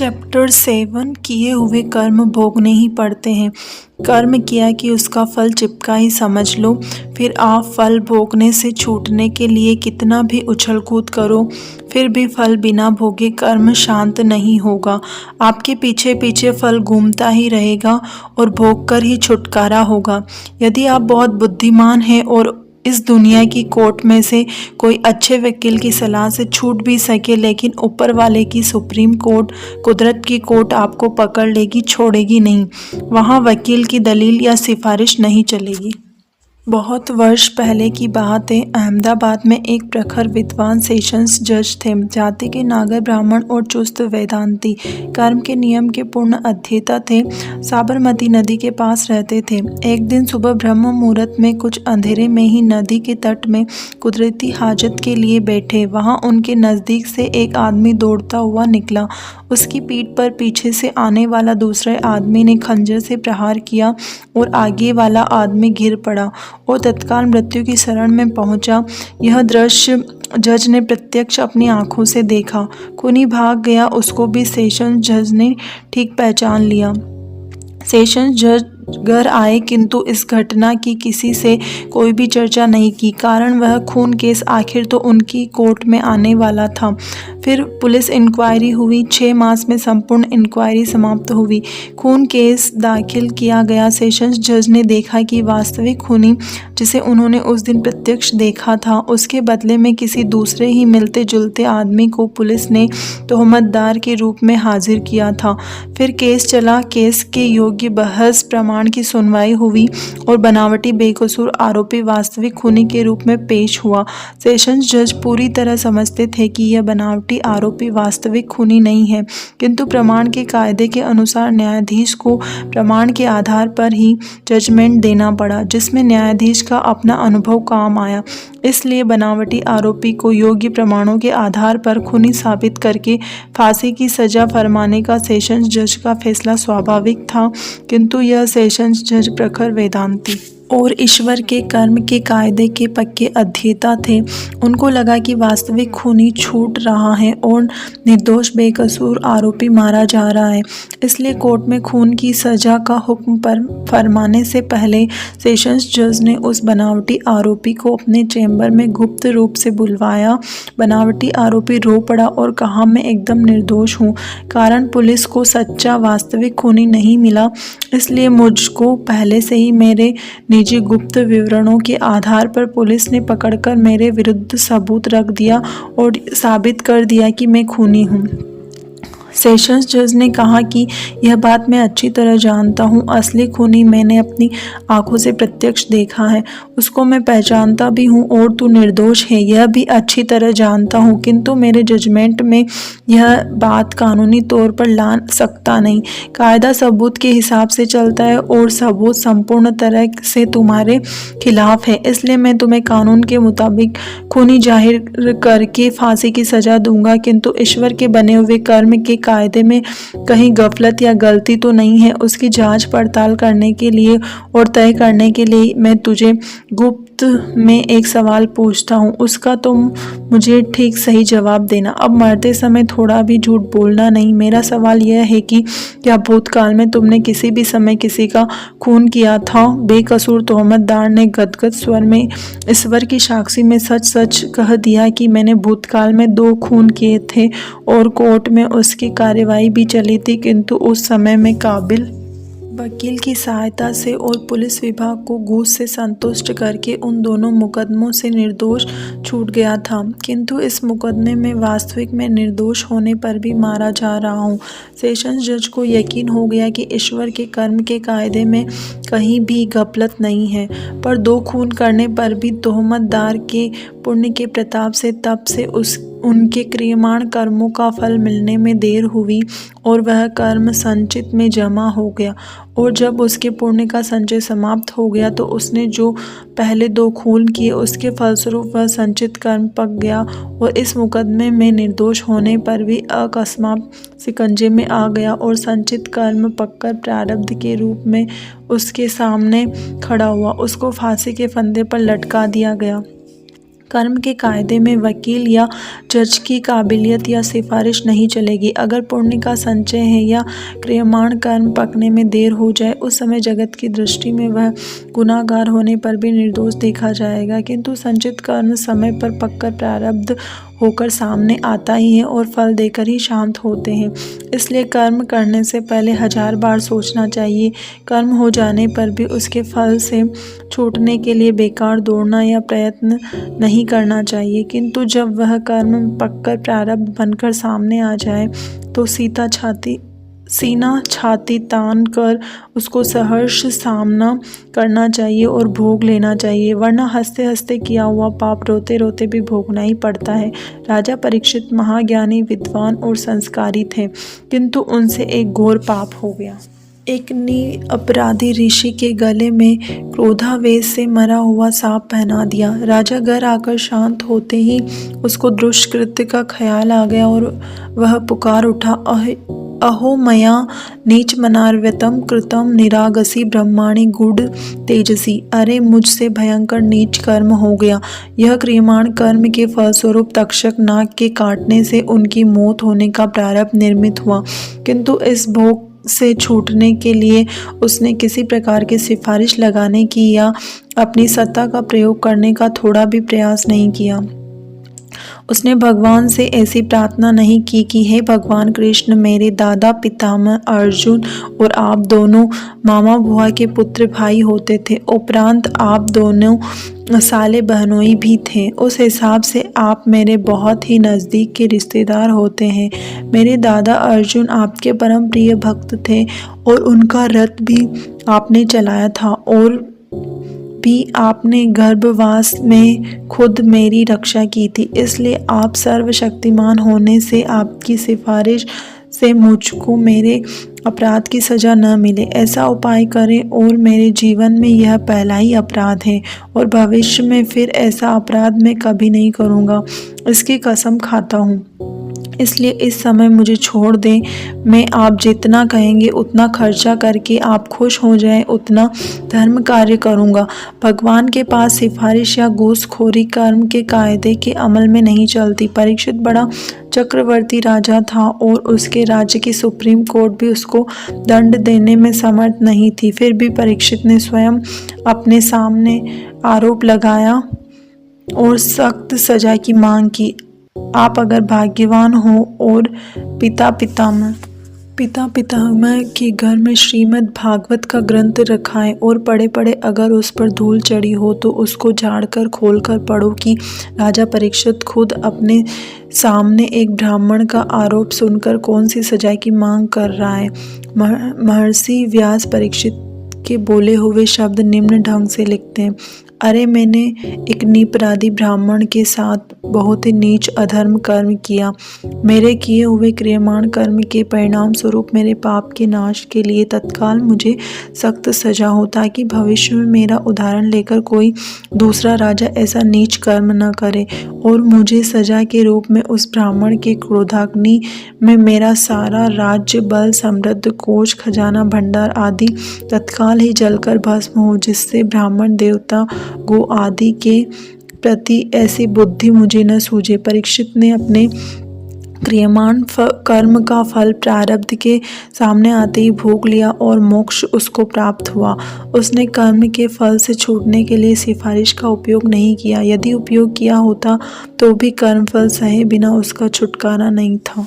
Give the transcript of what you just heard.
Chapter 7 किए हुए कर्म भोगने ही पड़ते हैं। कर्म किया कि उसका फल चिपका ही समझ लो। फिर आप फल भोगने से छूटने के लिए कितना भी उछल कूद करो, फिर भी फल बिना भोगे कर्म शांत नहीं होगा। आपके पीछे पीछे फल घूमता ही रहेगा और भोग कर ही छुटकारा होगा। यदि आप बहुत बुद्धिमान हैं और इस दुनिया की कोर्ट में से कोई अच्छे वकील की सलाह से छूट भी सके, लेकिन ऊपर वाले की सुप्रीम कोर्ट, कुदरत की कोर्ट आपको पकड़ लेगी, छोड़ेगी नहीं। वहाँ वकील की दलील या सिफारिश नहीं चलेगी। बहुत वर्ष पहले की बात है। अहमदाबाद में एक प्रखर विद्वान सेशंस जज थे। जाति के नागर ब्राह्मण और चुस्त वेदांती, कर्म के नियम के पूर्ण अध्येता थे। साबरमती नदी के पास रहते थे। एक दिन सुबह ब्रह्म मुहूर्त में कुछ अंधेरे में ही नदी के तट में कुदरती हाजत के लिए बैठे। वहाँ उनके नज़दीक से एक आदमी दौड़ता हुआ निकला। उसकी पीठ पर पीछे से आने वाला दूसरे आदमी ने खंजर से प्रहार किया और आगे वाला आदमी गिर पड़ा और तत्काल मृत्यु की शरण में पहुंचा। यह दृश्य जज ने प्रत्यक्ष अपनी आंखों से देखा। खूनी भाग गया, उसको भी सेशंस जज ने ठीक पहचान लिया। सेशंस जज घर आए, किंतु इस घटना की किसी से कोई भी चर्चा नहीं की, कारण वह खून केस आखिर तो उनकी कोर्ट में आने वाला था। फिर पुलिस इंक्वायरी हुई। 6 मास में संपूर्ण इंक्वायरी समाप्त हुई। खून केस दाखिल किया गया। सेशंस जज ने देखा कि वास्तविक खूनी, जिसे उन्होंने उस दिन प्रत्यक्ष देखा था, उसके बदले में किसी दूसरे ही मिलते जुलते आदमी को पुलिस ने तोहमतदार के रूप में हाजिर किया था। फिर केस चला। केस के योग्य बहस प्रमाण की सुनवाई हुई और बनावटी बेकसूर आरोपी वास्तविक खूनी के रूप में पेश हुआ। सेशंस जज पूरी तरह समझते थे कि यह बनावटी आरोपी वास्तविक खूनी नहीं है, किंतु प्रमाण के कायदे के अनुसार न्यायाधीश को प्रमाण के आधार पर ही जजमेंट देना पड़ा, जिसमें न्यायाधीश का अपना अनुभव काम आया। इसलिए बनावटी आरोपी को योग्य प्रमाणों के आधार पर खूनी साबित करके फांसी की सजा फरमाने का सेशंस जज का फैसला स्वाभाविक था, किंतु यह सेशंस जज प्रखर वेदांती और ईश्वर के कर्म के कायदे के पक्के अध्येता थे। उनको लगा कि वास्तविक खूनी छूट रहा है और निर्दोष बेकसूर आरोपी मारा जा रहा है। इसलिए कोर्ट में खून की सजा का हुक्म पर फरमाने से पहले सेशंस जज ने उस बनावटी आरोपी को अपने चैम्बर में गुप्त रूप से बुलवाया। बनावटी आरोपी रो पड़ा और कहा, मैं एकदम निर्दोष हूँ, कारण पुलिस को सच्चा वास्तविक खूनी नहीं मिला। इसलिए मुझको पहले से ही मेरे निजी गुप्त विवरणों के आधार पर पुलिस ने पकड़कर मेरे विरुद्ध सबूत रख दिया और साबित कर दिया कि मैं खूनी हूँ। सेशंस जज ने कहा कि यह बात मैं अच्छी तरह जानता हूँ। असली खूनी मैंने अपनी आंखों से प्रत्यक्ष देखा है, उसको मैं पहचानता भी हूँ और तू निर्दोष है यह भी अच्छी तरह जानता हूँ, किंतु मेरे जजमेंट में यह बात कानूनी तौर पर ला सकता नहीं। कायदा सबूत के हिसाब से चलता है और सबूत संपूर्ण तरह से तुम्हारे खिलाफ है, इसलिए मैं तुम्हें कानून के मुताबिक खूनी जाहिर करके फांसी की सजा दूंगा। किंतु ईश्वर के बने हुए कर्म के कायदे में कहीं गफलत या गलती तो नहीं है, उसकी जांच पड़ताल करने के लिए और तय करने के लिए मैं तुझे गुप्त में एक सवाल पूछता हूँ, उसका तुम मुझे ठीक सही जवाब देना। अब मरते समय थोड़ा भी झूठ बोलना नहीं। मेरा सवाल यह है कि क्या भूतकाल में तुमने किसी भी समय किसी का खून किया था? बेकसूर तोहमतदार ने गदगद स्वर में ईश्वर की साक्षी में सच सच कह दिया कि मैंने भूतकाल में 2 खून किए थे और कोर्ट में उसकी कार्यवाही भी चली थी, किंतु उस समय में काबिल वकील की सहायता से और पुलिस विभाग को घूस से संतुष्ट करके उन दोनों मुकदमों से निर्दोष छूट गया था, किंतु इस मुकदमे में वास्तविक में निर्दोष होने पर भी मारा जा रहा हूँ। सेशंस जज को यकीन हो गया कि ईश्वर के कर्म के कायदे में कहीं भी गफलत नहीं है, पर 2 खून करने पर भी तोहमतदार के पुण्य के प्रताप से तब से उनके क्रियमाण कर्मों का फल मिलने में देर हुई और वह कर्म संचित में जमा हो गया, और जब उसके पुण्य का संचय समाप्त हो गया तो उसने जो पहले 2 खून किए उसके फलस्वरूप वह संचित कर्म पक गया और इस मुकदमे में निर्दोष होने पर भी अकस्मात शिकंजे में आ गया और संचित कर्म पककर प्रारब्ध के रूप में उसके सामने खड़ा हुआ। उसको फांसी के फंदे पर लटका दिया गया। कर्म के कायदे में वकील या जज की काबिलियत या सिफारिश नहीं चलेगी। अगर पुण्य का संचय है या क्रियमाण कर्म पकने में देर हो जाए, उस समय जगत की दृष्टि में वह गुनाहगार होने पर भी निर्दोष देखा जाएगा। किंतु संचित कर्म समय पर पककर प्रारब्ध होकर सामने आता ही है और फल देकर ही शांत होते हैं। इसलिए कर्म करने से पहले 1000 बार सोचना चाहिए। कर्म हो जाने पर भी उसके फल से छूटने के लिए बेकार दौड़ना या प्रयत्न नहीं करना चाहिए। किंतु जब वह कर्म पककर प्रारब्ध बनकर सामने आ जाए तो सीना छाती तान कर उसको सहर्ष सामना करना चाहिए और भोग लेना चाहिए, वरना हंसते हंसते किया हुआ पाप रोते रोते भी भोगना ही पड़ता है। राजा परीक्षित महाज्ञानी, विद्वान और संस्कारी थे, किंतु उनसे एक घोर पाप हो गया। एक अपराधी ऋषि के गले में क्रोधावेश से मरा हुआ सांप पहना दिया। राजा घर आकर शांत होते ही उसको दुष्कृत्य का ख्याल आ गया और वह पुकार उठा, अहो मया नीच मनार्व्यतम कृतम निरागसी ब्रह्माणी गुड तेजसी। अरे मुझसे भयंकर नीच कर्म हो गया। यह क्रियमाण कर्म के फलस्वरूप तक्षक नाग के काटने से उनकी मौत होने का प्रारब्ध निर्मित हुआ, किंतु इस भोग से छूटने के लिए उसने किसी प्रकार की सिफारिश लगाने की या अपनी सत्ता का प्रयोग करने का थोड़ा भी प्रयास नहीं किया। उसने भगवान से ऐसी प्रार्थना नहीं की कि हे भगवान कृष्ण, मेरे दादा पितामह अर्जुन और आप दोनों मामा बुआ के पुत्र भाई होते थे, उपरांत आप दोनों साले बहनोई भी थे। उस हिसाब से आप मेरे बहुत ही नज़दीक के रिश्तेदार होते हैं। मेरे दादा अर्जुन आपके परम प्रिय भक्त थे और उनका रथ भी आपने चलाया था और भी आपने गर्भवास में खुद मेरी रक्षा की थी। इसलिए आप सर्वशक्तिमान होने से आपकी सिफारिश से मुझको मेरे अपराध की सज़ा न मिले, ऐसा उपाय करें। और मेरे जीवन में यह पहला ही अपराध है और भविष्य में फिर ऐसा अपराध मैं कभी नहीं करूँगा, इसकी कसम खाता हूँ। इसलिए इस समय मुझे छोड़ दें। मैं आप जितना कहेंगे उतना खर्चा करके आप खुश हो जाएं, उतना धर्म कार्य करूँगा। भगवान के पास सिफारिश या घूसखोरी कर्म के कायदे के अमल में नहीं चलती। परीक्षित बड़ा चक्रवर्ती राजा था और उसके राज्य की सुप्रीम कोर्ट भी उसको दंड देने में समर्थ नहीं थी। फिर भी परीक्षित ने स्वयं अपने सामने आरोप लगाया और सख्त सजा की मांग की। आप अगर भाग्यवान हो और पिता पितामह के घर में श्रीमद् भागवत का ग्रंथ रखाएं और पड़े पड़े अगर उस पर धूल चढ़ी हो तो उसको झाड़कर खोलकर पढ़ो कि राजा परीक्षित खुद अपने सामने एक ब्राह्मण का आरोप सुनकर कौन सी सजा की मांग कर रहा है। महर्षि व्यास परीक्षित के बोले हुए शब्द निम्न ढंग से लिखते हैं, अरे मैंने एक निरपराधी ब्राह्मण के साथ बहुत ही नीच अधर्म कर्म किया। मेरे किए हुए क्रियमाण कर्म के परिणाम स्वरूप मेरे पाप के नाश के लिए तत्काल मुझे सख्त सजा हो, ताकि भविष्य में मेरा उदाहरण लेकर कोई दूसरा राजा ऐसा नीच कर्म न करे और मुझे सजा के रूप में उस ब्राह्मण के क्रोधाग्नि में मेरा सारा राज्य, बल, समृद्ध कोष, खजाना, भंडार आदि तत्काल ही जलकर भस्म हो, जिससे ब्राह्मण, देवता, गो आदि के प्रति ऐसी बुद्धि मुझे न सूझे। परीक्षित ने अपने क्रियमाण कर्म का फल प्रारब्ध के सामने आते ही भोग लिया और मोक्ष उसको प्राप्त हुआ। उसने कर्म के फल से छूटने के लिए सिफारिश का उपयोग नहीं किया। यदि उपयोग किया होता तो भी कर्मफल सहे बिना उसका छुटकारा नहीं था।